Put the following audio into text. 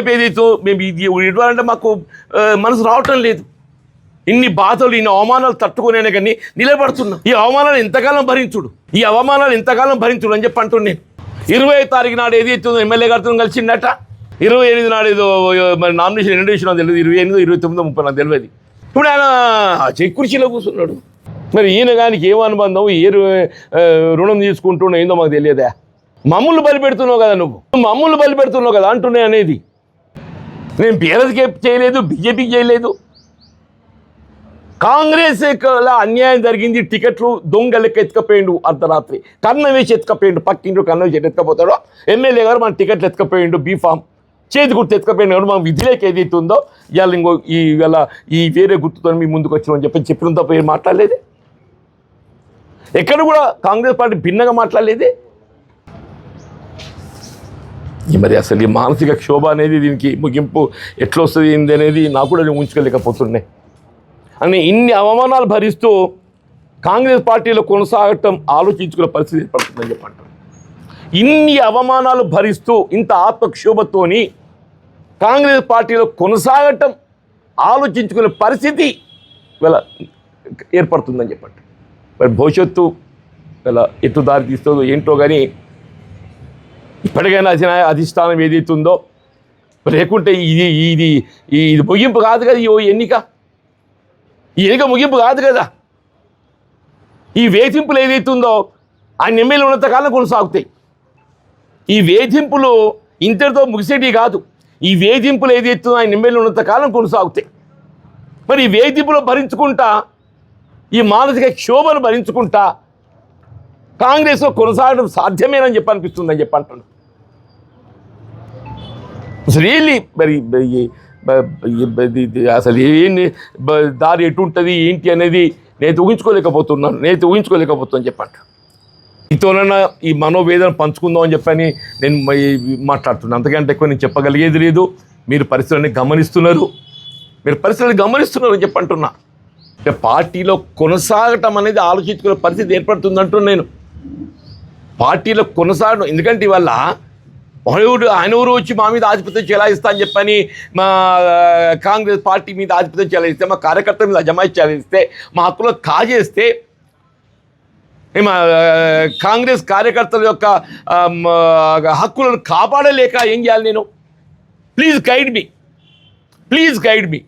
BJP ఏదైతే మేము ఇది ఇవ్వాలంటే మాకు మనసు రావటం లేదు. ఇన్ని బాధలు ఇన్ని అవమానాలు తట్టుకునే కానీ నిలబడుతున్నా. ఈ అవమానాలు ఎంతకాలం భరించుడు, ఈ అవమానాలు ఎంతకాలం భరించుడు అని చెప్పి అంటున్నాను. 20వ తారీఖు నాడు ఏదైతే ఎమ్మెల్యే గారితో కలిసిందట, 27 నాడు ఏదో మరి నామినేషన్ ఇంట్రడ్యూషన్ నాకు తెలియదు, 28, 29, 30 నాకు తెలియదు. ఇప్పుడు ఆయన కుర్చీలో కూర్చున్నాడు. మరి ఈయన కానీ ఏమనుబంధం, ఏ రుణం తీసుకుంటున్నా ఏందో మాకు తెలియదా. మమ్మల్ని బలిపెడుతున్నావు కదా, మమ్మల్ని బలిపెడుతున్నావు కదా అంటున్నాయి అనేది. నేను బీఆర్ఎస్కి చేయలేదు, బీజేపీకి చేయలేదు. కాంగ్రెస్ అన్యాయం జరిగింది. టికెట్లు దొంగలకి ఎత్తుకపోయిండు, అర్ధరాత్రి కన్న వేసి ఎత్తుకపోయిండు, పక్కిండు కన్న వేసి ఎత్తుకపోతాడో ఎమ్మెల్యే గారు మన టికెట్లు ఎత్తుకపోయిండు, బీఫామ్ చేతి గుర్తు ఎత్తుకపోయిండు కాబట్టి మన విధిలోకి ఏదైతే ఉందో ఇవాళ ఇవాళ ఈ వేరే గుర్తుతో మీ ముందుకు వచ్చినామని చెప్పిన తప్ప ఏం మాట్లాడలేదు. ఎక్కడ కూడా కాంగ్రెస్ పార్టీ భిన్నంగా మాట్లాడలేదే. మరి అసలు ఈ మానసిక క్షోభ అనేది దీనికి ముగింపు ఎట్లా వస్తుంది ఏంది అనేది నాకు కూడా ఉంచుకోలేకపోతున్నాయి. అని ఇన్ని అవమానాలు భరిస్తూ కాంగ్రెస్ పార్టీలో కొనసాగటం ఆలోచించుకునే పరిస్థితి ఏర్పడుతుందని చెప్పంటారు. ఇన్ని అవమానాలు భరిస్తూ ఇంత ఆత్మక్షోభతోని కాంగ్రెస్ పార్టీలో కొనసాగటం ఆలోచించుకునే పరిస్థితి ఇలా ఏర్పడుతుందని చెప్పండి. మరి భవిష్యత్తు ఇలా ఎటు దారి తీస్తుందో ఏంటో కానీ ఇప్పటికైనా అధిష్టానం ఏదైతుందో లేకుంటే ఇది ముగింపు కాదు కదా. ఎన్నిక ముగింపు కాదు కదా. ఈ వేధింపులు ఏదైతుందో ఆయన ఎమ్మెల్యే ఉన్నంతకాలం కొనసాగుతాయి. ఈ వేధింపులు ఇంతటితో ముగిసేటి కాదు. ఈ వేధింపులు ఏదైతుందో ఆయన ఎమ్మెల్యే ఉన్నంతకాలం కొనసాగుతాయి. మరి ఈ వేధింపులు భరించుకుంటా, ఈ మానసిక క్షోభను భరించుకుంటా కాంగ్రెస్లో కొనసాగడం సాధ్యమేనని చెప్పి అనిపిస్తుందని చెప్పి అంటాను. రియల్లీ మరి అసలు ఏంటి దారి ఎటు ఉంటుంది ఏంటి అనేది నేను ఊహించుకోలేకపోతున్నాను చెప్పంట. మీతోనన్నా ఈ మనోవేదన పంచుకుందాం అని చెప్పని నేను మాట్లాడుతున్నాను. అంతకంటే ఎక్కువ నేను చెప్పగలిగేది లేదు. మీరు పరిస్థితులని గమనిస్తున్నారు అని చెప్పంటున్నా. పార్టీలో కొనసాగటం అనేది ఆలోచించుకునే పరిస్థితి ఏర్పడుతుందంటున్నాను నేను. పార్టీలో కొనసాగడం ఎందుకంటే ఇవాళ ఆయన ఊరు వచ్చి మా మీద ఆధిపత్యం చెలాయిస్తా అని చెప్పని మా కాంగ్రెస్ పార్టీ మీద ఆధిపత్యం చెలాయిస్తే, మా కార్యకర్తల మీద అజమాయిషి చెలాయిస్తే, మా హక్కులను కాజేస్తే మా కాంగ్రెస్ కార్యకర్తల యొక్క హక్కులను కాపాడలేక ఏం చేయాలి నేను? Please guide me